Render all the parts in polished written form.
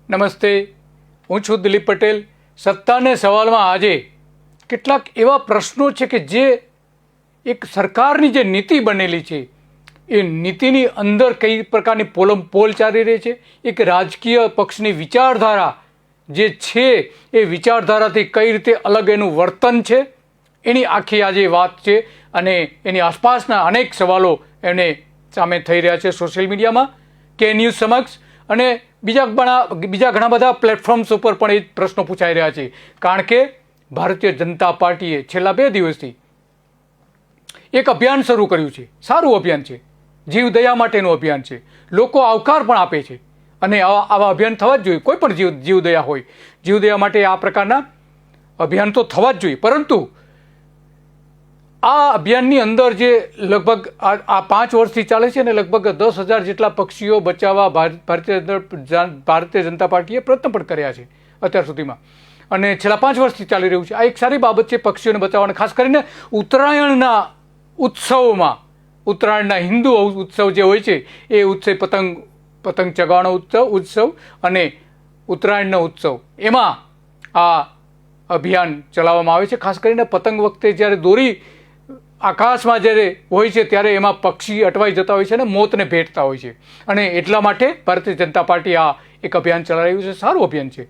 નમસ્તે, હું છું દિલીપ પટેલ. સત્તાને સવાલમાં આજે કેટલાક એવા પ્રશ્નો છે કે જે એક સરકારની જે નીતિ બનેલી છે એ નીતિની અંદર કઈ પ્રકારની પોલ ચાલી રહી છે, એક રાજકીય પક્ષની વિચારધારા જે છે એ વિચારધારાથી કઈ રીતે અલગ એનું વર્તન છે, એની આખી આજે વાત છે. અને એની આસપાસના અનેક સવાલો એને સામે થઈ રહ્યા છે સોશિયલ મીડિયામાં કે ન્યૂઝ સમક્ષ, અને બીજા ઘણા બધા પ્લેટફોર્મ્સ ઉપર પણ એ પ્રશ્નો પૂછાઈ રહ્યા છે. કારણ કે ભારતીય જનતા પાર્ટીએ છેલ્લા 2 દિવસથી એક અભિયાન શરૂ કર્યું છે. સારું અભિયાન છે, જીવદયા માટેનું અભિયાન છે. લોકો આવકાર પણ આપે છે અને આવા અભિયાન થવા જ જોઈએ. કોઈ પણ જીવદયા હોય, જીવદયા માટે આ પ્રકારના અભિયાન તો થવા જ જોઈએ. પરંતુ આ અભિયાનની અંદર જે લગભગ આ 5 વર્ષથી ચાલે છે ને લગભગ 10,000 જેટલા પક્ષીઓ બચાવવા ભારતીય જનતા પાર્ટીએ પ્રયત્ન પણ કર્યા છે અત્યાર સુધીમાં, અને છેલ્લા 5 વર્ષથી ચાલી રહ્યું છે. આ એક સારી બાબત છે પક્ષીઓને બચાવવાની. ખાસ કરીને ઉત્તરાયણના ઉત્સવોમાં, ઉત્તરાયણના હિન્દુ ઉત્સવ જે હોય છે એ ઉત્સવ પતંગ ચગાવવાનો ઉત્સવ અને ઉત્તરાયણનો ઉત્સવ, એમાં આ અભિયાન ચલાવવામાં આવે છે. ખાસ કરીને પતંગ વખતે જ્યારે દોરી આકાશમાં જ્યારે હોય છે ત્યારે એમાં પક્ષી અટવાઈ જતા હોય છે અને મોતને ભેટતા હોય છે, અને એટલા માટે ભારતીય જનતા પાર્ટી આ એક અભિયાન ચલાવી રહ્યું છે. સારું અભિયાન છે.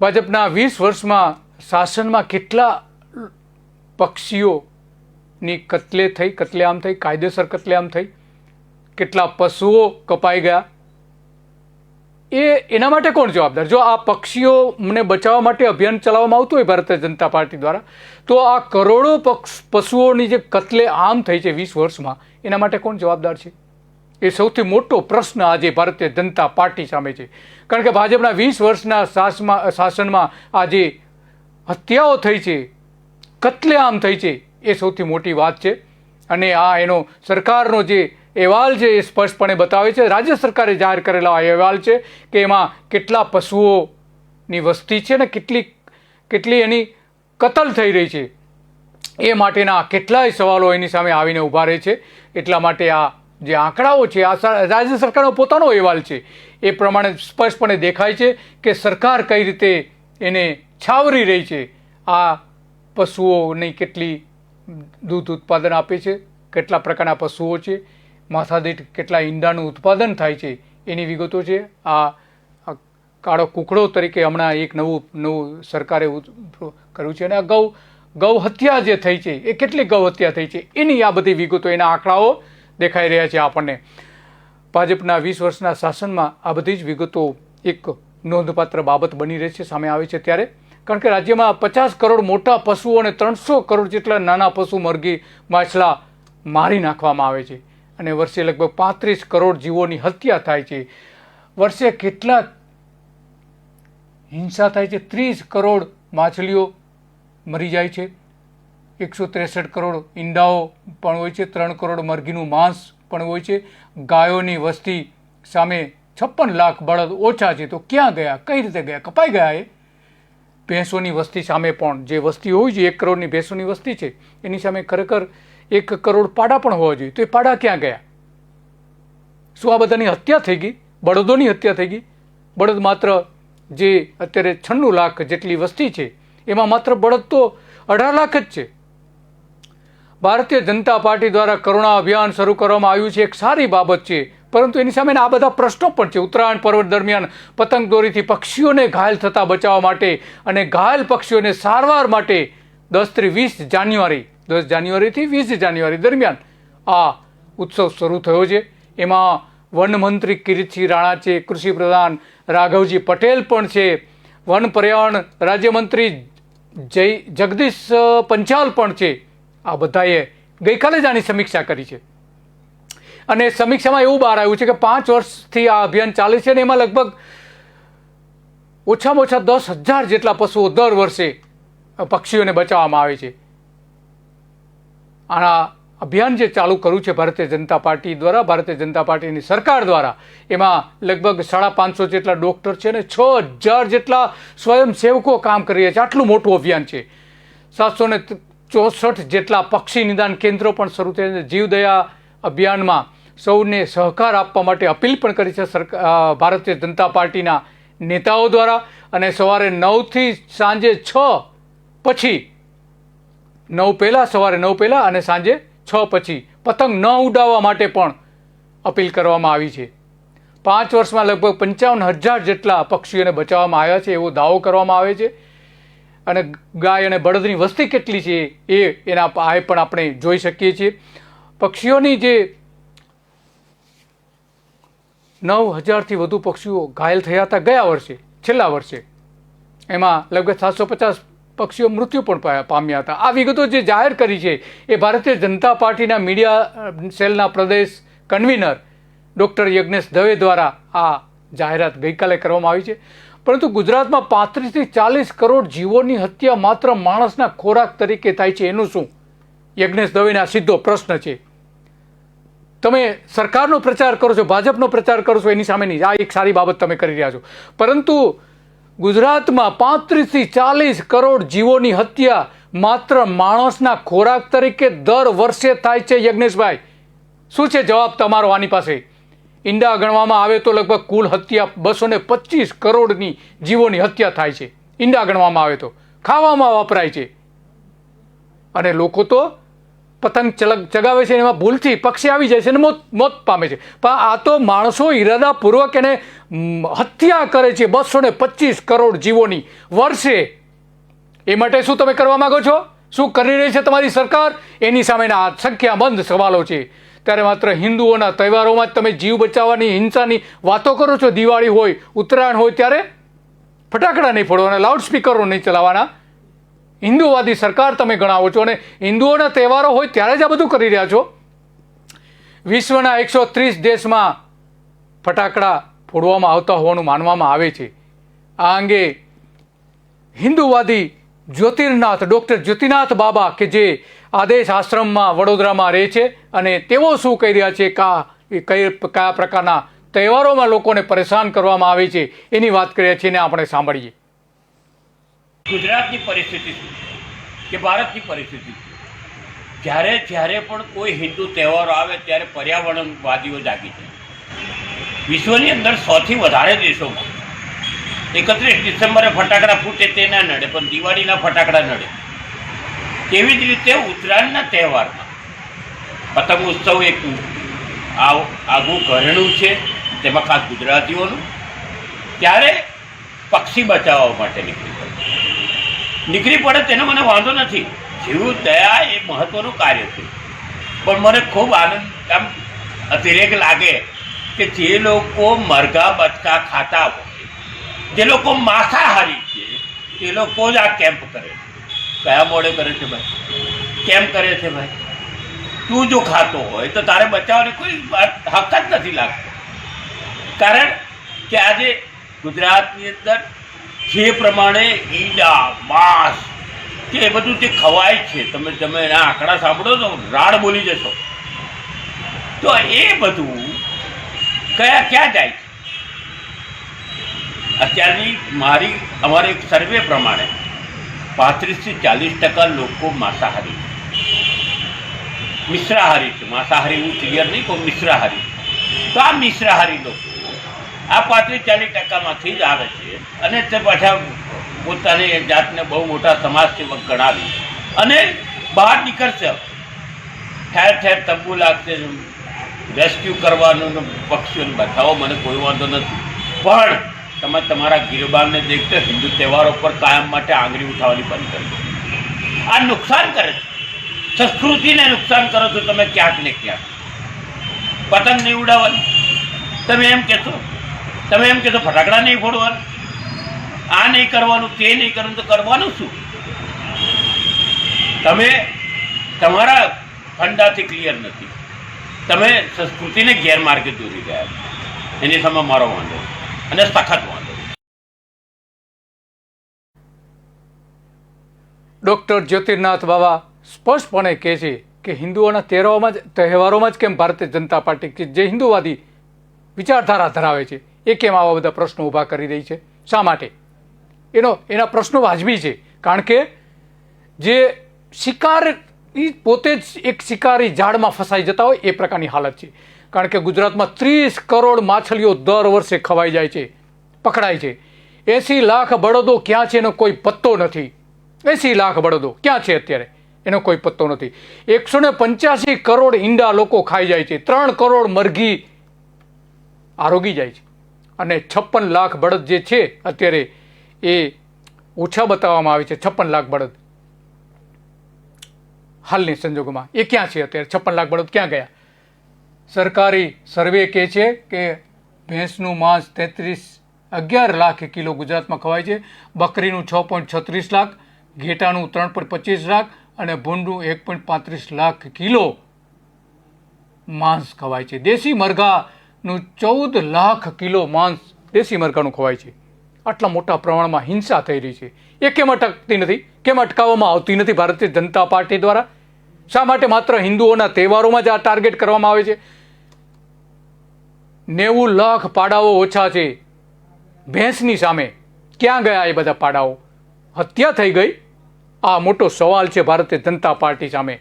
ભાજપના 20 વર્ષમાં શાસનમાં કેટલા પક્ષીઓની કતલેઆમ થઈ, કાયદેસર કતલેઆમ થઈ, કેટલા પશુઓ કપાઈ ગયા, એના માટે કોણ જવાબદાર? જો આ પક્ષીઓને બચાવવા માટે અભિયાન ચલાવવામાં આવતું હોય ભારતીય જનતા પાર્ટી દ્વારા, તો આ કરોડો પશુઓની જે કતલેઆમ થઈ છે 20 વર્ષમાં, એના માટે કોણ જવાબદાર છે? એ સૌથી મોટો પ્રશ્ન આજે ભારતીય જનતા પાર્ટી સામે છે. કારણ કે ભાજપના 20 વર્ષના શાસનમાં આ જે હત્યાઓ થઈ છે, કતલેઆમ થઈ છે, એ સૌથી મોટી વાત છે. અને આ એનો સરકારનો જે અહેવાલ છે એ સ્પષ્ટપણે બતાવે છે. રાજ્ય સરકારે જાહેર કરેલા અહેવાલ છે કે એમાં કેટલા પશુઓની વસ્તી છે ને કેટલી એની કતલ થઈ રહી છે, એ માટેના કેટલાય સવાલો એની સામે આવીને ઊભા રહે છે. એટલા માટે આ જે આંકડાઓ છે, આ રાજ્ય સરકારનો પોતાનો અહેવાલ છે, એ પ્રમાણે સ્પષ્ટપણે દેખાય છે કે સરકાર કઈ રીતે એને છાવરી રહી છે. આ પશુઓની કેટલી દૂધ ઉત્પાદન આપે છે, કેટલા પ્રકારના પશુઓ છે, માથાદીઠ કેટલા ઈંડાનું ઉત્પાદન થાય છે, એની વિગતો છે. આ કાળો કુકડો તરીકે હમણાં એક નવું સરકારે કર્યું છે. અને આ ગૌ હત્યા જે થઈ છે, એ કેટલી ગૌ હત્યા થઈ છે, એની આ બધી વિગતો, એના આંકડાઓ દેખાઈ રહ્યા છે આપણને. ભાજપના 20 વર્ષના શાસનમાં આ બધી જ વિગતો એક નોંધપાત્ર બાબત બની રહી છે, સામે આવે છે ત્યારે. કારણ કે રાજ્યમાં 50 કરોડ મોટા પશુઓ અને 300 કરોડ જેટલા નાના પશુ, મરઘી, માછલા મારી નાખવામાં આવે છે, અને વર્ષે લગભગ 35 કરોડ જીવોની હત્યા થાય છે. વર્ષે કેટલા હિંસા થાય છે? 30 કરોડ માછલીઓ મરી જાય છે, 163 કરોડ ઈંડાઓ પણ હોય છે, 3 કરોડ મરઘીનું માંસ પણ હોય છે. ગાયોની વસ્તી સામે 56 લાખ બળદ ઓછા છે, તો ક્યાં ગયા? કઈ રીતે ગયા? કપાઈ ગયા. એ ભેંસોની વસ્તી સામે પણ, જે વસ્તી હોય છે 1 કરોડની ભેંસોની વસ્તી છે, એની સામે ખરેખર 1 કરોડ પાડા પણ હોવા જોઈએ, તો એ પાડા ક્યાં ગયા? શું આ બધાની હત્યા થઈ ગઈ? બળદોની હત્યા થઈ ગઈ? બળદ માત્ર જે અત્યારે 96 લાખ જેટલી વસ્તી છે, એમાં માત્ર બળદ તો 18 લાખ જ છે. ભારતીય જનતા પાર્ટી દ્વારા કરુણા અભિયાન શરૂ કરવામાં આવ્યું છે, એક સારી બાબત છે. પરંતુ એની સામે આ બધા પ્રશ્નો પણ છે. ઉત્તરાયણ પર્વ દરમિયાન પતંગ દોરીથી પક્ષીઓને ઘાયલ થતા બચાવવા માટે અને ઘાયલ પક્ષીઓને સારવાર માટે 10 જાન્યુઆરીથી 20 જાન્યુઆરી દરમિયાન આ ઉત્સવ શરૂ થયો છે. એમાં વનમંત્રી કિરીટસિંહ રાણા છે, કૃષિ પ્રધાન રાઘવજી પટેલ પણ છે, વન પર્યાવરણ રાજ્યમંત્રી જગદીશ પંચાલ પણ છે. આ બધાએ ગઈકાલે જ આની સમીક્ષા કરી છે, અને સમીક્ષામાં એવું બહાર આવ્યું છે કે 5 વર્ષથી આ અભિયાન ચાલે છે, અને એમાં લગભગ ઓછામાં ઓછા 10,000 જેટલા પશુઓ દર વર્ષે પક્ષીઓને બચાવવામાં આવે છે. આ અભિયાન જે ચાલુ કર્યું છે ભારતીય જનતા પાર્ટી દ્વારા, ભારતીય જનતા પાર્ટીની સરકાર દ્વારા, એમાં લગભગ 550 જેટલા ડૉક્ટર છે અને 6,000 જેટલા સ્વયંસેવકો કામ કરી રહ્યા છે. આટલું મોટું અભિયાન છે. 764 જેટલા પક્ષી નિદાન કેન્દ્રો પણ શરૂ થયા છે. જીવદયા અભિયાનમાં સૌને સહકાર આપવા માટે અપીલ પણ કરી છે ભારતીય જનતા પાર્ટીના નેતાઓ દ્વારા. અને સવારે 9થી સાંજે 6 પછી, 9 પહેલાં, સવારે 9 પહેલાં અને સાંજે 6 પછી પતંગ ન ઉડાવવા માટે પણ અપીલ કરવામાં આવી છે. 5 વર્ષમાં લગભગ 55,000 જેટલા પક્ષીઓને બચાવવામાં આવ્યા છે એવો દાવો કરવામાં આવે છે. અને ગાય અને બળદની વસ્તી કેટલી છે એના આ પણ આપણે જોઈ શકીએ છીએ. પક્ષીઓની જે 9,000થી વધુ પક્ષીઓ ઘાયલ થયા હતા ગયા વર્ષે, છેલ્લા વર્ષે, એમાં લગભગ 750 પક્ષીઓ મૃત્યુ પણ પામ્યા હતા. આ વિગતો જે જાહેર કરી છે એ ભારતીય જનતા પાર્ટીના મીડિયા સેલના પ્રદેશ કન્વીનર ડૉક્ટર યજ્ઞેશ દવે દ્વારા આ જાહેરાત ગઈકાલે કરવામાં આવી છે. પરંતુ ગુજરાતમાં 35થી 40 કરોડ જીવોની હત્યા માત્ર માણસના ખોરાક તરીકે થાય છે, એનું શું? યજ્ઞેશ દવેને આ સીધો પ્રશ્ન છે. તમે સરકારનો પ્રચાર કરો છો, ભાજપનો પ્રચાર કરો છો, એની સામેની આ એક સારી બાબત તમે કરી રહ્યા છો, પરંતુ ગુજરાતમાં 35થી 40 કરોડ જીવોની હત્યા માત્ર માણસના ખોરાક તરીકે દર વર્ષે થાય છે. યજ્ઞેશભાઈ, શું છે જવાબ તમારો આની પાસે? ઈંડા ગણવામાં આવે તો લગભગ કુલ હત્યા 225 કરોડની જીવોની હત્યા થાય છે. ઈંડા ગણવામાં આવે તો ખાવામાં વાપરાય છે. અને લોકો તો પતંગ ચગાવે છે, એમાં ભૂલથી પક્ષી આવી જાય છે અને મોત પામે છે. પણ આ તો માણસો ઈરાદાપૂર્વક એને હત્યા કરે છે 225 કરોડ જીવોની વર્ષે. એ માટે શું તમે કરવા માંગો છો? શું કરી રહી છે તમારી સરકાર? એની સામેના આ સંખ્યાબંધ સવાલો છે. ત્યારે માત્ર હિન્દુઓના તહેવારોમાં જ તમે જીવ બચાવવાની, હિંસાની વાતો કરો છો. દિવાળી હોય, ઉત્તરાયણ હોય ત્યારે ફટાકડા નહીં ફોડવાના, લાઉડસ્પીકરો નહીં ચલાવવાના. હિન્દુવાદી સરકાર તમે ગણાવો છો અને હિન્દુઓના તહેવારો હોય ત્યારે જ આ બધું કરી રહ્યા છો. વિશ્વના 130 દેશમાં ફટાકડા ફોડવામાં આવતા હોવાનું માનવામાં આવે છે. આ અંગે હિન્દુવાદી જ્યોતિર્નાથ ડૉક્ટર જ્યોતિનાથ બાબા કે જે આદેશ આશ્રમમાં વડોદરામાં રહે છે અને તેઓ શું કહી રહ્યા છે, કયા પ્રકારના તહેવારોમાં લોકોને પરેશાન કરવામાં આવે છે એની વાત કરીએ છીએ ને આપણે સાંભળીએ. ગુજરાતની પરિસ્થિતિ શું કે ભારતની પરિસ્થિતિ, જ્યારે જ્યારે પણ કોઈ હિન્દુ તહેવારો આવે ત્યારે પર્યાવરણવાદીઓ જાગી જાય. વિશ્વની અંદર 100થી વધારે દેશોમાં 31 ડિસેમ્બરે ફટાકડા ફૂટે તે ના નડે, પણ દિવાળીના ફટાકડા નડે. તેવી જ રીતે ઉત્તરાયણના તહેવારમાં પતંગ ઉત્સવ એક આગવું ઘરેણું છે, તેમાં ખાસ ગુજરાતીઓનું. ત્યારે પક્ષી બચાવવા માટે નીકળી પડે તેનો મને વાંધો નથી. જીવ દયા એ મહત્વનું કાર્ય છે. પણ મને ખૂબ આનંદ, આમ અતિરેક લાગે કે જે લોકો મરઘા બચકા ખાતા હોય, જે લોકો માંસાહારી છે, તે લોકો જ આ કેમ્પ કરે. કયા મોડે કરે છે ભાઈ? કેમ કરે છે ભાઈ? તું જો ખાતો હોય તો તારે બચાવવાની કોઈ હક જ નથી લાગતો. કારણ કે આજે ગુજરાતની અંદર જે પ્રમાણે ઈંડા, માંસ કે એ બધું જે ખવાય છે, તમે એના આંકડા સાંભળો તો રાડ બોલી જશો. તો એ બધું ક્યાં જાય છે? અત્યારની અમારે એક સર્વે પ્રમાણે 35થી 40% લોકો માંસાહારી છે, મિશ્રાહારી છે. માંસાહારી હું ક્લિયર નહીં કહું, મિશ્રાહારી. તો આ મિશ્રાહારી લોકો આ 35-40%માંથી જ આવે છે અને તે પાછા પોતાની જાતને બહુ મોટા સમાજ સેવક ગણાવી અને બહાર નીકળશે. ઠેર ઠેર તંબુ લાગશે, રેસ્ક્યુ કરવાનું, પક્ષીઓને બચાવો, મને કોઈ વાંધો નથી. પણ તમે તમારા ગિરબાનને દેખતે હિન્દુ તહેવારો પર કાયમ માટે આંગળી ઉઠાવવાની બંધ કરી દો. આ નુકસાન કરે છે, સંસ્કૃતિને નુકસાન કરો છો તમે ક્યાંક ને ક્યાંક. પતંગ નહીં ઉડાવવાની, તમે એમ કહેશો ફટાકડા નહીં ફોડવાનું, આ નહીં કરવાનું, તે નહીં કરવાનું, તો કરવાનું શું? તમે તમારા ફંડાથી ક્લિયર નથી, તમે સંસ્કૃતિને ગેરમાર્ગે દોરી ગયા છો. એની સામે મારો વાંધો અને સખત વાંધો. ડૉક્ટર જ્યોતિર્નાથ બાબા સ્પષ્ટપણે કહે છે કે હિન્દુઓના તહેવારોમાં જ કેમ ભારતીય જનતા પાર્ટી કે જે હિન્દુવાદી વિચારધારા ધરાવે છે એ કેમ આવા બધા પ્રશ્નો ઊભા કરી રહી છે? શા માટે? એના પ્રશ્નો વાજબી છે. કારણ કે જે શિકાર પોતે જ એક શિકારી ઝાડમાં ફસાઈ જતા હોય એ પ્રકારની હાલત છે. કારણ કે ગુજરાતમાં 30 કરોડ માછલીઓ દર વર્ષે ખવાઈ જાય છે, પકડાય છે. 80 લાખ બળદો ક્યાં છે એનો કોઈ પત્તો નથી. 80 લાખ બળદો ક્યાં છે અત્યારે એનો કોઈ પત્તો નથી. 185 કરોડ ઈંડા લોકો ખાઈ જાય છે. 3 કરોડ મરઘી આરોગી જાય છે. અને 56 લાખ બળદ જે છે અત્યારે એ ઓછા બતાવવામાં આવે છે. 56 લાખ બળદ હાલની સંજોગોમાં એ ક્યાં છે અત્યારે? 56 લાખ બળદ ક્યાં ગયા? સરકારી સર્વે કહે છે કે ભેંસનું માંસ 11 લાખ કિલો ગુજરાતમાં ખવાય છે. બકરીનું 6.36 લાખ, ઘેટાનું 3.25 લાખ અને ભૂંડનું 1.35 લાખ કિલો માંસ ખવાય છે. દેશી મરઘાનું 14 લાખ કિલો માંસ દેશી મરઘાનું ખવાય છે. આટલા મોટા પ્રમાણમાં હિંસા થઈ રહી છે. એ કેમ અટકતી નથી? કેમ અટકાવવામાં આવતી નથી ભારતીય જનતા પાર્ટી દ્વારા? શા માટે માત્ર હિન્દુઓના તહેવારોમાં જ આ ટાર્ગેટ કરવામાં આવે છે? 90 લાખ પાડાઓ ઓછા છે ભેંસની સામે. ક્યાં ગયા એ બધા પાડાઓ? હત્યા થઈ ગઈ? આ મોટો સવાલ છે ભારતીય જનતા પાર્ટી સામે.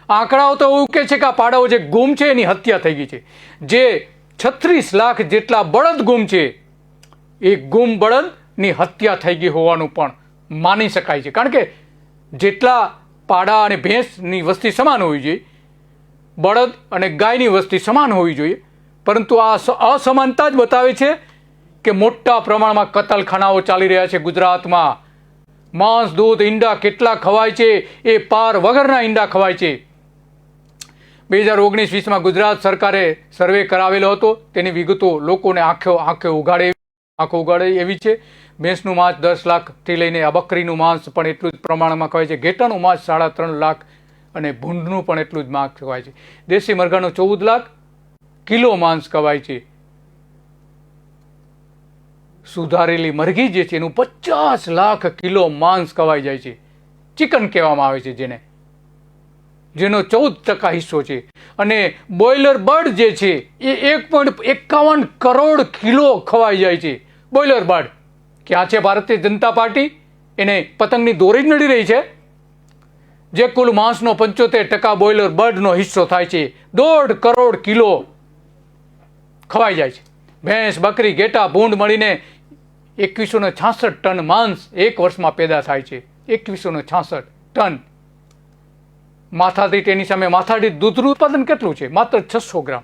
આંકડાઓ તો એવું કહે છે કે આ પાડાઓ જે ગુમ છે એની હત્યા થઈ ગઈ છે. જે 36 લાખ જેટલા બળદ ગુમ છે એ ગુમ બળદની હત્યા થઈ ગઈ હોવાનું પણ માની શકાય છે. કારણ કે જેટલા પાડા અને ભેંસની વસ્તી સમાન હોવી જોઈએ, બળદ અને ગાયની વસ્તી સમાન હોવી જોઈએ, પરંતુ આ અસમાનતા જ બતાવે છે કે મોટા પ્રમાણમાં કતલખાનાઓ ચાલી રહ્યા છે ગુજરાતમાં. માંસ, દૂધ, ઈંડા કેટલા ખવાય છે એ પાર વગરના ઈંડા ખવાય છે. 2019-20માં ગુજરાત સરકારે સર્વે કરાવેલો હતો. તેની વિગતો લોકોને આંખો ઉગાડે એવી છે. ભેંસનું માંસ 10 લાખથી લઈને આ બકરીનું માંસ પણ એટલું જ પ્રમાણમાં ખવાય છે. ઘેટાનું માંસ 3.5 લાખ અને ભૂંડનું પણ એટલું જ માંસ ખવાય છે. દેશી મરઘાનું 14 લાખ કિલો માંસ ખવાય છે. સુધારેલી મરઘી જે છે એનું 50 લાખ કિલો માંસ ખવાઈ જાય છે. ચિકન કહેવામાં આવે છે જેનો 14% હિસ્સો છે. અને બોઇલર બર્ડ જે છે એ 1.51 કરોડ કિલો ખવાઈ જાય છે. બોઇલર બર્ડ ક્યાં છે ભારતીય જનતા પાર્ટી? એને પતંગની દોરી જ નડી રહી છે. જે કુલ માંસનો 75% બોઇલર બર્ડનો હિસ્સો થાય છે. 1.5 કરોડ કિલો ખવાઈ જાય છે. ભેંસ, બકરી, ઘેટા, ભૂંડ મળીને 2166 ટન માંસ એક વર્ષમાં પેદા થાય છે. 2166 ટન. માથાદીઠ એની સામે માથાદીઠ દૂધનું ઉત્પાદન કેટલું છે? માત્ર 600 ગ્રામ.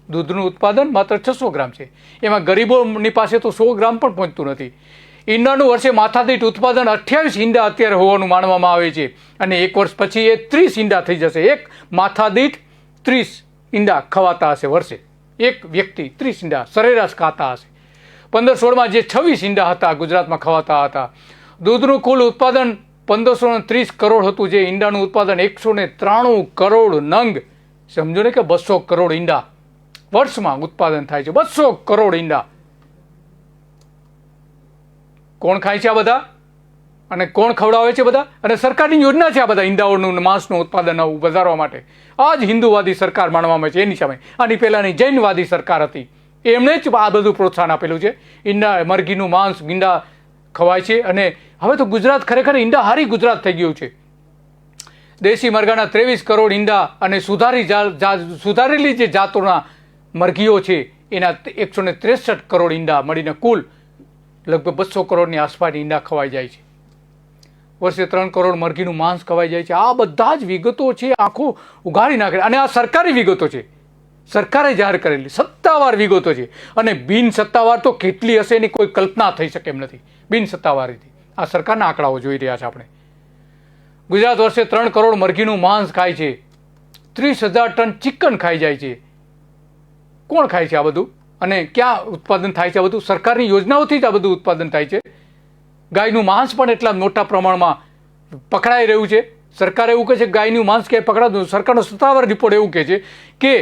દૂધનું ઉત્પાદન માત્ર 600 ગ્રામ છે. એમાં ગરીબોની પાસે તો 100 ગ્રામ પણ પહોંચતું નથી. ઈંડાનું વર્ષે માથાદીઠ ઉત્પાદન 28 ઈંડા અત્યારે હોવાનું માનવામાં આવે છે. અને એક વર્ષ પછી એ 30 ઈંડા થઈ જશે. એક માથાદીઠ 30 ઈંડા ખવાતા હશે વર્ષે. એક વ્યક્તિ 30 ઈંડા સરેરાશ ખાતા હશે. 15-16માં જે 26 ઈંડા હતા ગુજરાતમાં ખવાતા હતા. દૂધનું કુલ ઉત્પાદન 1530 કરોડ હતું. જે ઈંડાનું ઉત્પાદન 193 કરોડ નંગ. સમજો ને કે 200 કરોડ ઈંડા વર્ષમાં ઉત્પાદન થાય છે. 200 કરોડ ઈંડા. કોણ ખાય છે આ બધા? અને કોણ ખવડાવે છે બધા? અને સરકારની યોજના છે આ બધા ઈંડાઓનું માંસનું ઉત્પાદન વધારવા માટે. આ જ હિન્દુવાદી સરકાર માનવામાં આવે છે એની સામે. આની પહેલાંની જૈનવાદી સરકાર હતી, એમણે જ આ બધું પ્રોત્સાહન આપેલું છે. ઈંડા, મરઘીનું માંસ, ઈંડા ખવાય છે. અને હવે તો ગુજરાત ખરેખર ઈંડા હારી ગુજરાત થઈ ગયું છે. દેશી મરઘાના 23 કરોડ ઈંડા અને સુધારેલી જે જાતોના મરઘીઓ છે એના 163 કરોડ ઈંડા મળીને કુલ લગભગ 200 કરોડની આસપાસ ઈંડા ખવાઈ જાય છે. વર્ષે 3 કરોડ મરઘીનું માંસ ખવાઈ જાય છે. આ બધા જ વિગતો છે, આખું ઉઘાડી નાખે. અને આ સરકારી વિગતો છે, સરકારે જાહેર કરેલી સત્તાવાર વિગતો છે. અને બિન સત્તાવાર તો કેટલી હશે એની કોઈ કલ્પના થઈ શકે એમ નથી. બિન સત્તાવારીથી આ સરકારના આંકડાઓ જોઈ રહ્યા છે આપણે. ગુજરાત વર્ષે 3 કરોડ મરઘીનું માંસ ખાય છે. 30,000 ટન ચિકન ખાઈ જાય છે. કોણ ખાય છે આ બધું? અને ક્યાં ઉત્પાદન થાય છે આ બધું? સરકારની યોજનાઓથી જ આ બધું ઉત્પાદન થાય છે. ગાયનું માંસ પણ એટલા મોટા પ્રમાણમાં પકડાઈ રહ્યું છે. સરકાર એવું કહે છે ગાયનું માંસ ક્યાંય પકડાતું. સરકારનો સત્તાવાર રિપોર્ટ એવું કહે છે કે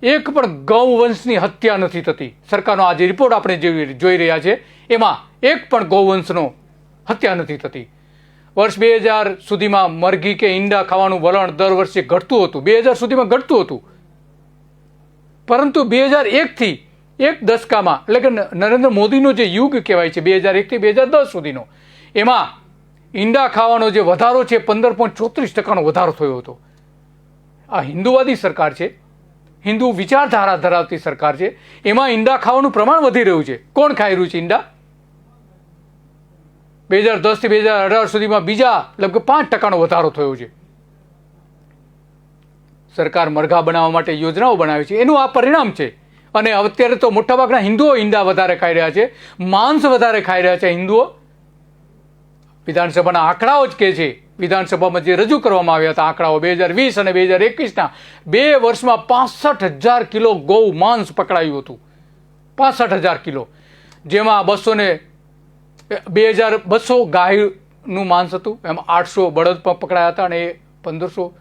એક પણ ગૌવંશની હત્યા નથી થતી. સરકારનો આ જે રિપોર્ટ આપણે જોઈ રહ્યા છે એમાં એક પણ ગૌવંશનો હત્યા નથી થતી. વર્ષ 2000 સુધીમાં મરઘી કે ઈંડા ખાવાનું વલણ દર વર્ષે ઘટતું હતું. 2000 સુધીમાં ઘટતું હતું. પરંતુ 2001થી એક દશકામાં, એટલે કે નરેન્દ્ર મોદીનો જે યુગ કહેવાય છે 2001થી 2010 સુધીનો, એમાં ઈંડા ખાવાનો જે વધારો છે 15.34% વધારો થયો હતો. આ હિન્દુવાદી સરકાર છે. હિન્દુ વિચારધારા ધરાવતી સરકાર છે, એમાં ઈંડા ખાવાનું પ્રમાણ વધી રહ્યું છે. કોણ ખાઈ રહ્યું છે ઈંડા? 2010 થી 2018 સુધીમાં બીજા લગભગ 5% વધારો થયો છે. સરકાર મરઘા બનાવવા માટે યોજનાઓ બનાવી છે, એનું આ પરિણામ છે. અને અત્યારે તો મોટાભાગના હિન્દુઓ ઈંડા વધારે ખાઈ રહ્યા છે, માંસ વધારે ખાઈ રહ્યા છે હિન્દુઓ. વિધાનસભાના આંકડાઓ જ કહે છે, વિધાનસભામાં જે રજૂ કરવામાં આવ્યા હતા આંકડાઓ 2020 અને 2021ના 2 વર્ષમાં 65,000 કિલો ગૌ માંસ પકડાયું હતું. 65,000 કિલો, જેમાં 2,200 ગાયનું માંસ હતું, એમાં 800 બળદ પણ પકડાયા હતા અને 1,500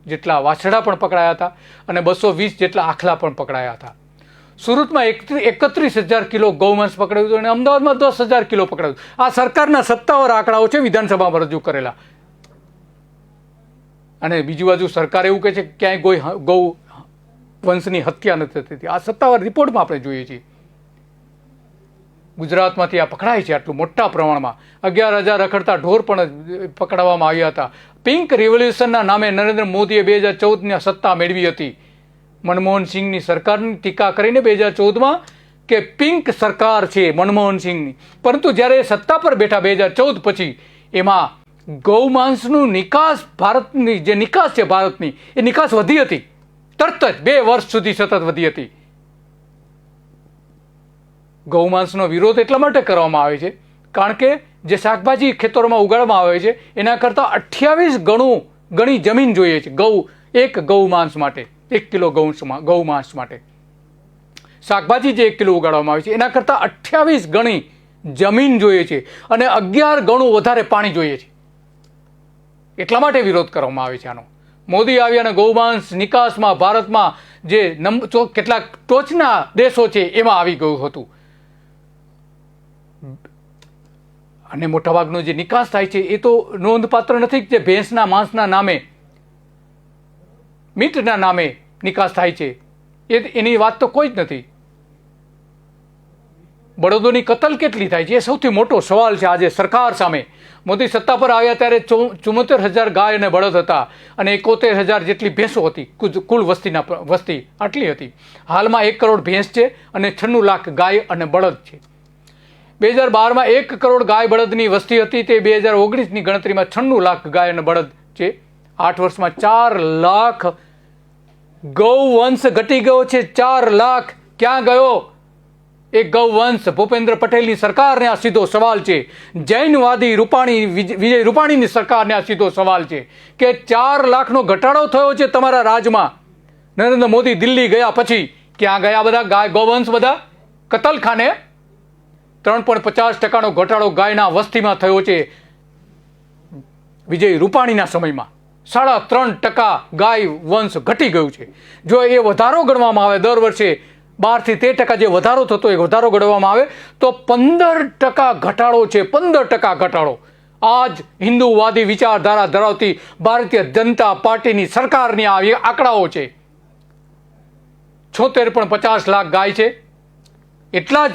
જેટલા વાછડા પણ પકડાયા હતા અને 220 જેટલા આખલા પણ પકડાયા હતા. સુરતમાં 31,000 કિલો ગૌમાંસ પકડાયું હતું અને અમદાવાદમાં 10,000 કિલો પકડાયું. આ સરકારના સત્તાવાર આંકડાઓ છે, વિધાનસભામાં રજૂ કરેલા. અને બીજી બાજુ સરકાર એવું કહે છે કે ક્યાંય કોઈ ગૌ વંશની હત્યા નથી થતી. આ સત્તાવાર રિપોર્ટમાં આપણે જોઈએ છીએ. ગુજરાતમાંથી આ પકડાય છે આટલું મોટા પ્રમાણમાં. 11,000 રખડતા ઢોર પણ પકડવામાં આવ્યા હતા. પિંક રિવોલ્યુશનના નામે નરેન્દ્ર મોદીએ 2014ની સત્તા મેળવી હતી. મનમોહન સિંહની સરકારની ટીકા કરીને 2014માં કે પિંક સરકાર છે મનમોહન સિંહની, પરંતુ જ્યારે સત્તા પર બેઠા 2014 પછી એમાં ગૌમાંસનું નિકાસ, ભારતની જે નિકાસ છે ભારતની, એ નિકાસ વધી હતી. તરત જ 2 વર્ષ સુધી સતત વધી હતી. ગૌમાંસનો વિરોધ એટલા માટે કરવામાં આવે છે કારણ કે જે શાકભાજી ખેતરોમાં ઉગાડવામાં આવે છે એના કરતાં 28 ગણી જમીન જોઈએ છે એક ગૌમાંસ માટે, 1 કિલો ગૌમાંસ માટે. શાકભાજી જે 1 કિલો ઉગાડવામાં આવે છે એના કરતાં 28 ગણી જમીન જોઈએ છે અને 11 ગણું વધારે પાણી જોઈએ છે. એટલા માટે વિરોધ કરવામાં આવે છે આનો. મોદી આવ્યા અને ગૌમાંસ નિકાસમાં ભારતમાં જે કેટલાક ટોચના દેશો છે એમાં આવી ગયું હતું. અને મોટાભાગનો જે નિકાસ થાય છે એ તો નોંધપાત્ર નથી જે ભેંસના માંસના નામે, મીટના નામે નિકાસ થાય છે, એની વાત તો કોઈ જ નથી. બળદોની કતલ કેટલી થાય છે એ સૌથી મોટો સવાલ છે આજે સરકાર સામે. મોદી સત્તા પર આવ્યા ત્યારે 74,000 ગાય અને બળદ હતા અને 71,000 જેટલી ભેંસો હતી. કુલ વસ્તી આટલી હતી. હાલમાં 1 કરોડ ભેંસ છે અને 96 લાખ ગાય અને બળદ છે. 2012માં 1 કરોડ ગાય બળદની વસ્તી હતી, તે 2019ની ગણતરીમાં 96 લાખ ગાય અને બળદ છે. 8 વર્ષમાં 4 લાખ ગૌવંશ ઘટી ગયો છે. 4 લાખ ક્યાં ગયો એ ગૌવંશ? ભૂપેન્દ્ર પટેલની સરકારને આ સીધો સવાલ છે. જૈનવાદી વિજય રૂપાણીની સરકારને આ સીધો સવાલ છે કે 4 લાખનો ઘટાડો થયો છે તમારા રાજમાં. નરેન્દ્ર મોદી દિલ્હી ગયા પછી ક્યાં ગયા બધા ગૌવંશ? બધા કતલખાને. 3.50% ઘટાડો ગાયના વસ્તીમાં થયો છે વિજય રૂપાણીના સમયમાં. 3.5% ગાય વંશ ઘટી ગયું છે. જો એ વધારો ગણવામાં આવે, દર વર્ષે 12 થી 13% જે વધારો થતો એ વધારો ગણવામાં આવે તો 15% ઘટાડો છે. 15% ઘટાડો. આ જ હિન્દુવાદી વિચારધારા ધરાવતી ભારતીય જનતા પાર્ટીની સરકારની આ આંકડાઓ છે. 76.50 લાખ ગાય છે, એટલા જ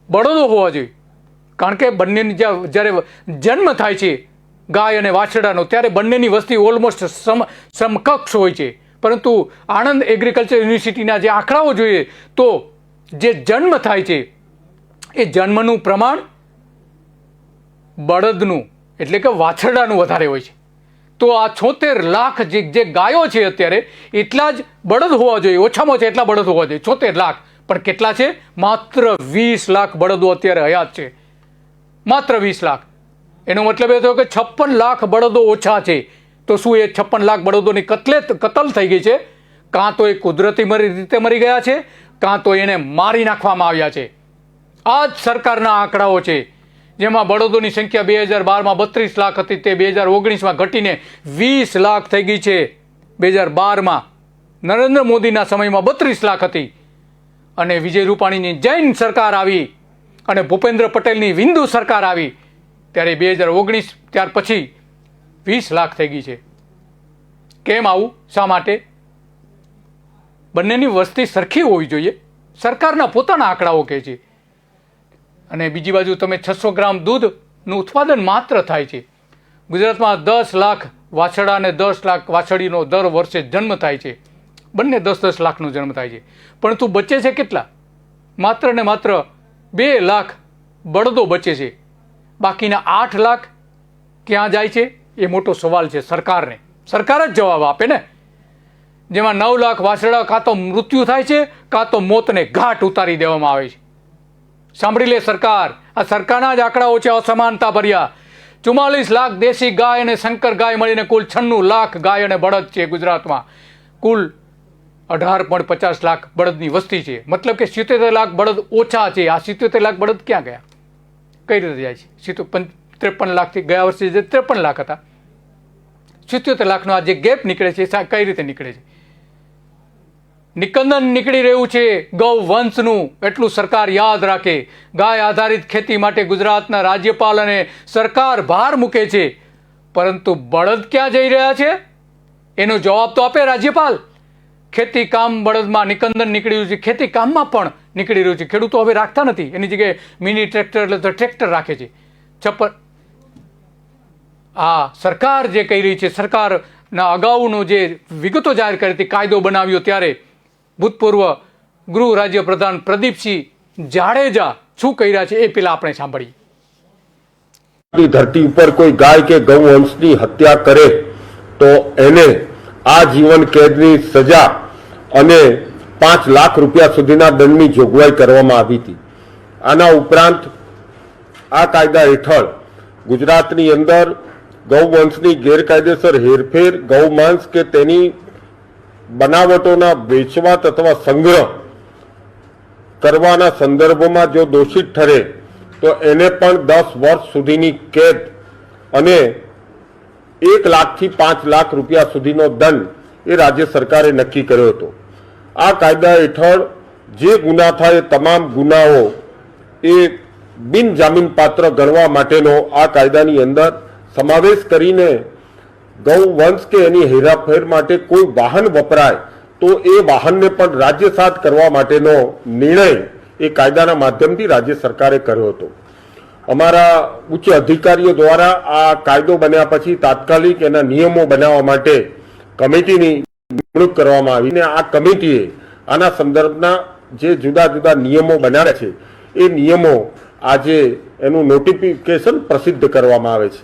બળદો હોવા જોઈએ. કારણ કે બંનેની જ્યારે જન્મ થાય છે ગાય અને વાછડાનો ત્યારે બંનેની વસ્તી ઓલમોસ્ટ સમકક્ષ હોય છે. પરંતુ આણંદ એગ્રીકલ્ચર યુનિવર્સિટીના જે આંકડાઓ જોઈએ તો જે જન્મ થાય છે એ જન્મનું પ્રમાણ બળદનું એટલે કે વાછરડાનું વધારે હોય છે. તો આ 76 લાખ જે ગાયો છે અત્યારે એટલા જ બળદ હોવા જોઈએ, ઓછામાં ઓછા એટલા બળદ હોવા જોઈએ. 76 લાખ, પણ કેટલા છે? માત્ર 20 લાખ બળદો અત્યારે હયાત છે. માત્ર 20 લાખ. એનો મતલબ એ થયો કે 56 લાખ બળદો ઓછા છે. તો શું એ 56 લાખ બળદોની કતલ થઈ ગઈ છે? કાં તો એ કુદરતી રીતે મરી ગયા છે, કાં તો એને મારી નાખવામાં આવ્યા છે. આ જ સરકારના આંકડાઓ છે, જેમાં બળદોની સંખ્યા 2012માં 32 લાખ હતી, તે 2019માં ઘટીને 20 લાખ થઈ ગઈ છે. 2012માં નરેન્દ્ર મોદીના સમયમાં 32 લાખ હતી અને વિજય રૂપાણીની જૈન સરકાર આવી અને ભૂપેન્દ્ર પટેલની હિન્દુ સરકાર આવી ત્યારે 2019 ત્યાર પછી 20 લાખ થઈ ગઈ છે. કેમ આવું? શા માટે? બંનેની વસ્તી સરખી હોવી જોઈએ, સરકારના પોતાના આંકડાઓ કહે છે. અને બીજી બાજુ તમે 600 ગ્રામ દૂધનું ઉત્પાદન માત્ર થાય છે. ગુજરાતમાં 10 લાખ વાછડા અને 10 લાખ વાછડીનો દર વર્ષે જન્મ થાય છે. બંને 10-10 લાખનો જન્મ થાય છે, પરંતુ બચે છે કેટલા? માત્ર ને માત્ર 2 લાખ બળદો બચે છે. બાકીના 8 લાખ ક્યાં જાય છે એ મોટો સવાલ છે સરકારને. સરકાર જ જવાબ આપે ને. જેમાં 9 લાખ વાછરડા કાં તો મૃત્યુ થાય છે કાં તો મોતને ઘાટ ઉતારી દેવામાં આવે છે. સાંભળી લે સરકાર, આ સરકારના જ આંકડાઓ છે અસમાનતા ભર્યા. 44 લાખ દેશી ગાય અને શંકર ગાય મળીને કુલ 96 લાખ ગાય અને બળદ છે ગુજરાતમાં. કુલ 18.50 લાખ બળદની વસ્તી છે. મતલબ કે 77 લાખ બળદ ઓછા છે. આ 77 લાખ બળદ ક્યાં ગયા? કઈ રીતે જાય છે? 53 લાખથી ગયા વર્ષે જે 53 લાખ હતા, 77 લાખનો આ જે ગેપ નીકળે છે કઈ રીતે નીકળે છે? નિકંદન નીકળી રહ્યું છે ગૌ વંશનું, એટલું સરકાર યાદ રાખે. ગાય આધારિત ખેતી માટે ગુજરાતના રાજ્યપાલ અને સરકાર ભાર મૂકે છે, પરંતુ બળદ ક્યાં જઈ રહ્યા છે એનો જવાબ તો આપે રાજ્યપાલ. ખેતી કામ બળદમાં નિકંદન નીકળી રહ્યું છે, ખેતી કામમાં પણ નીકળી રહ્યું છે. ખેડૂતો હવે રાખતા નથી, એની જગ્યાએ મિની ટ્રેક્ટર એટલે તો ટ્રેક્ટર રાખે છે. આ સરકાર જે કહી રહી છે, સરકારના અગાઉનો જે વિગતો જાહેર કરી હતી, કાયદો બનાવ્યો ત્યારે ભૂતપૂર્વ ગૃહ રાજ્ય પ્રધાન પ્રદીપસિંહ જાડેજા શું કહી રહ્યા છે એ પેલા આપણે સાંભળીએ. ધરતી ઉપર કોઈ ગાય કે ગૌવંશની હત્યા કરે તો એને આજીવન કેદની સજા અને 5 લાખ રૂપિયા સુધીના દંડની જોગવાઈ કરવામાં આવી હતી. આના ઉપરાંત આ કાયદા હેઠળ ગુજરાતની અંદર ગૌવંશની ગેરકાયદેસર હેરફેર, ગૌમાંસ કે તેની બનાવટોના વેચવાટ અથવા સંગ્રહ કરવાના સંદર્ભમાં જો દોષિત ઠરે તો એને પણ 10 વર્ષ સુધીની કેદ અને 1 લાખથી 5 લાખ રૂપિયા સુધીનો દંડ એ રાજ્ય સરકારે નક્કી કર્યો હતો. આ કાયદા હેઠળ જે ગુના થાય એ તમામ ગુનાઓ એ બિનજામીનપાત્ર ગણવા માટેનો આ કાયદાની અંદર સમાવેશ કરીને ગૌવંશ કે એની હેરાફેર માટે કોઈ વાહન વપરાય તો એ વાહનને પણ રાજ્યસાત કરવા માટેનો નિર્ણય એ કાયદાના માધ્યમથી રાજ્ય સરકારે કર્યો હતો. અમારા ઉચ્ચ અધિકારીઓ દ્વારા આ કાયદો બન્યા પછી તાત્કાલિક એના નિયમો બનાવવા માટે કમિટીની નિમણૂક કરવામાં આવી અને આ કમિટીએ આના સંદર્ભના જે જુદા જુદા નિયમો બનાવ્યા છે એ નિયમો આજે એનું નોટિફિકેશન પ્રસિદ્ધ કરવામાં આવે છે.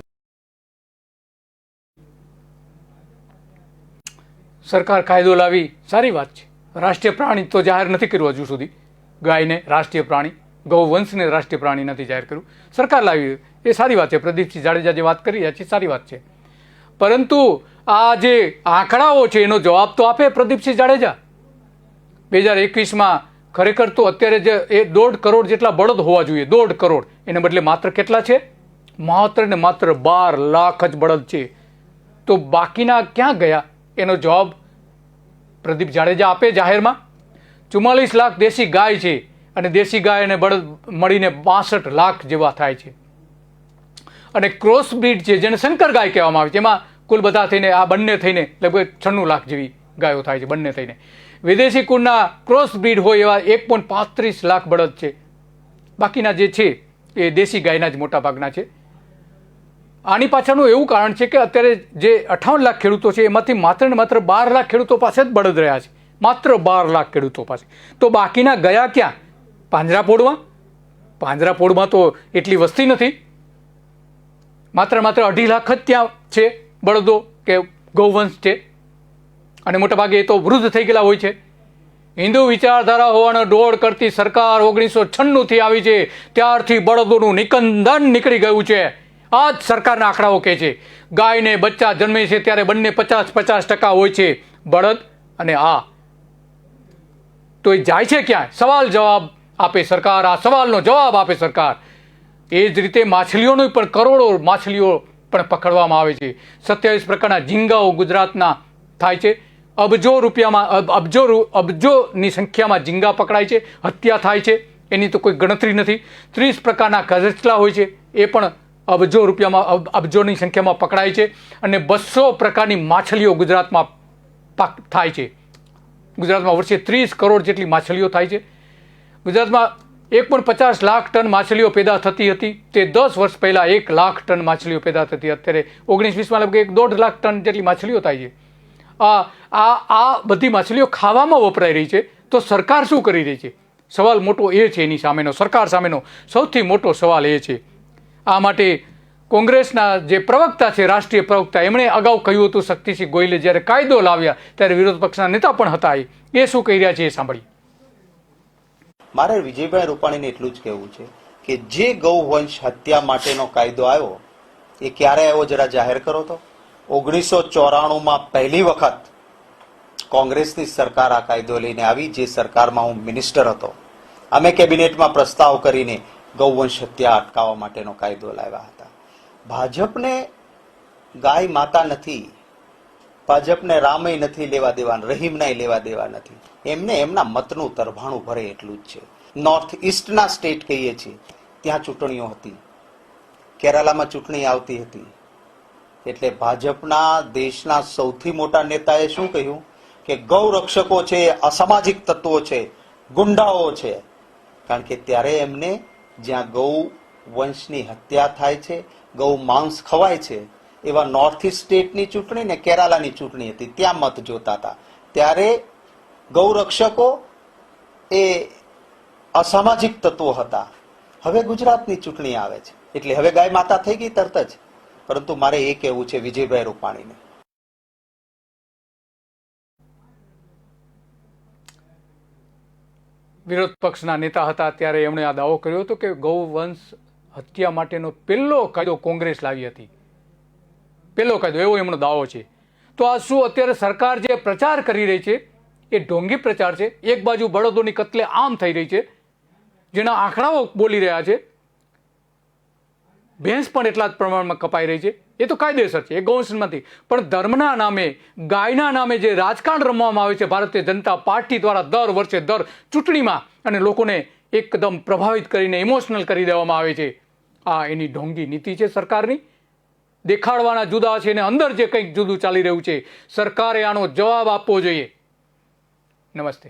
સરકાર કાયદો લાવી સારી વાત છે. રાષ્ટ્રીય પ્રાણી તો જાહેર નથી કર્યું હજુ સુધી. ગાયને રાષ્ટ્રીય પ્રાણી, ગૌવંશને રાષ્ટ્રીય પ્રાણી નથી જાહેર કર્યું. સરકાર લાવી એ સારી વાત છે. પ્રદીપસિંહ જાડેજા જે વાત કરી રહ્યા છે સારી વાત છે, પરંતુ આ જે આંકડાઓ છે એનો જવાબ તો આપે પ્રદીપસિંહ જાડેજા. 2021માં ખરેખર તો અત્યારે જે 1.5 કરોડ જેટલા બળદ હોવા જોઈએ, 1.5 કરોડ, એને બદલે માત્ર કેટલા છે? માત્ર ને માત્ર 12 લાખ જ બળદ છે. તો બાકીના ક્યાં ગયા એનો જવાબ પ્રદીપ જાડેજા આપે જાહેરમાં. 44 લાખ દેશી ગાય છે અને દેશી ગાય અને બળદ મળીને 62 લાખ જેવા થાય છે. અને ક્રોસ બ્રીડ છે જેને શંકર ગાય કહેવામાં આવે છે, એમાં કુલ બધા થઈને આ બંને થઈને લગભગ 96 લાખ જેવી ગાયો થાય છે બંને થઈને. વિદેશી કુળના ક્રોસ બ્રીડ હોય એવા 1.35 લાખ બળદ છે. બાકીના જે છે એ દેશી ગાયના જ મોટા ભાગના છે. આની પાછળનું એવું કારણ છે કે અત્યારે જે 58 લાખ ખેડૂતો છે એમાંથી માત્ર ને માત્ર 12 લાખ ખેડૂતો પાસે જ બળદ રહ્યા છે. માત્ર 12 લાખ ખેડૂતો પાસે. તો બાકીના ગયા ક્યાં? પાંજરાપોળમાં. પાંજરાપોળમાં તો એટલી વસ્તી નથી. માત્ર 2.5 લાખ જ ત્યાં છે બળદો કે ગૌવંશ છે, અને મોટાભાગે એ તો વૃદ્ધ થઈ ગયેલા હોય છે. હિન્દુ વિચારધારા હોવાનો ડોળ કરતી સરકાર 1996થી આવી છે, ત્યારથી બળદોનું નિકંદન નીકળી ગયું છે. આ જ સરકારના આંકડાઓ કહે છે. ગાયને બચ્ચા જન્મે છે ત્યારે બંને 50% હોય છે બળદ અને આ. તો એ જાય છે ક્યાં? સવાલ જવાબ આપે સરકાર. આ સવાલનો જવાબ આપે સરકાર. એ જ રીતે માછલીઓનો પણ કરોડો માછલીઓ પણ પકડવામાં આવે છે. 27 પ્રકારના ઝીંગાઓ ગુજરાતના થાય છે. અબજો રૂપિયામાં અબજોની સંખ્યામાં ઝીંગા પકડાય છે, હત્યા થાય છે, એની તો કોઈ ગણતરી નથી. 30 પ્રકારના કરચલા હોય છે, એ પણ અબજો રૂપિયામાં અબજોની સંખ્યામાં પકડાય છે. અને 200 પ્રકારની માછલીઓ ગુજરાતમાં થાય છે. ગુજરાતમાં વર્ષે 30 કરોડ જેટલી માછલીઓ થાય છે. ગુજરાતમાં 1.50 લાખ ટન માછલીઓ પેદા થતી હતી. તે 10 વર્ષ પહેલાં 1 લાખ ટન માછલીઓ પેદા થતી. અત્યારે 19-20માં લગભગ 1.5 લાખ ટન જેટલી માછલીઓ થાય છે. આ બધી માછલીઓ ખાવામાં વપરાઈ રહી છે, તો સરકાર શું કરી રહી છે? સવાલ મોટો એ છે, એની સામેનો, સરકાર સામેનો સૌથી મોટો સવાલ એ છે. આ માટે કોંગ્રેસના જે પ્રવક્તા છે, રાષ્ટ્રીય પ્રવક્તા, એમણે અગાઉ કહ્યું હતું, શક્તિસિંહ ગોયલે જ્યારે કાયદો લાવ્યા ત્યારે વિરોધ પક્ષના નેતા પણ હતા, એ શું કહી રહ્યા છે એ સાંભળી. મારે વિજયભાઈ રૂપાણીને એટલું જ કહેવું છે કે જે ગૌવંશ હત્યા માટેનો કાયદો આવ્યો એ ક્યારે આવ્યો જરા જાહેર કરો તો. 1994માં પહેલી વખત કોંગ્રેસની સરકાર આ કાયદો લઈને આવી, જે સરકારમાં હું મિનિસ્ટર હતો. અમે કેબિનેટમાં પ્રસ્તાવ કરીને ગૌવંશ હત્યા અટકાવવા માટેનો કાયદો લાવ્યા હતા. ભાજપને ગાય માતા નથી, ભાજપને રામય નથી લેવા દેવા, રહીમનાય લેવા દેવા નથી. એમને એમના મતનું તરભાણું ભરે એટલું જ છે. નોર્થ ઇસ્ટના સ્ટેટ કહીએ છીએ ત્યાં ચૂંટણીઓ હતી, કેરાલામાં ચૂંટણી આવતી હતી. એટલે ભાજપના દેશના સૌથી મોટા નેતાએ શું કહ્યું કે ગૌ રક્ષકો છે, અસામાજિક તત્વો છે, ગુંડાઓ છે. કારણ કે ત્યારે એમને જ્યાં ગૌ વંશની હત્યા થાય છે, ગૌ માંસ ખવાય છે, એવા નોર્થ ઇસ્ટ સ્ટેટની ચૂંટણી ને કેરાલાની ચૂંટણી હતી, ત્યાં મત જોતા હતા. ત્યારે ગૌરક્ષકો એ અસામાજિક તત્વો હતા. હવે ગુજરાતની ચૂંટણી આવે છે એટલે હવે ગાય માતા થઈ ગઈ તરત જ. પરંતુ મારે એ કહેવું છે વિજયભાઈ રૂપાણીને, વિરોધ પક્ષના નેતા હતા ત્યારે એમણે આ દાવો કર્યો હતો કે ગૌવંશ હત્યા માટેનો પહેલો કાયદો કોંગ્રેસ લાવી હતી, પહેલો કાયદો, એવો એમનો દાવો છે. તો આ શું અત્યારે સરકાર જે પ્રચાર કરી રહી છે એ ઢોંગી પ્રચાર છે? એક બાજુ બળદોની કત્લે આમ થઈ રહી છે, જેના આંકડાઓ બોલી રહ્યા છે, ભેંસ પણ એટલા જ પ્રમાણમાં કપાઈ રહી છે, એ તો કાયદેસર છે, એ ગૌવંશમાંથી. પણ ધર્મના નામે, ગાયના નામે જે રાજકારણ રમવામાં આવે છે ભારતીય જનતા પાર્ટી દ્વારા દર વર્ષે, દર ચૂંટણીમાં, અને લોકોને એકદમ પ્રભાવિત કરીને ઇમોશનલ કરી દેવામાં આવે છે, આ એની ઢોંગી નીતિ છે સરકારની. દેખાડવાના જુદા છે અને અંદર જે કંઈક જુદું ચાલી રહ્યું છે. સરકારે આનો જવાબ આપવો જોઈએ. નમસ્તે.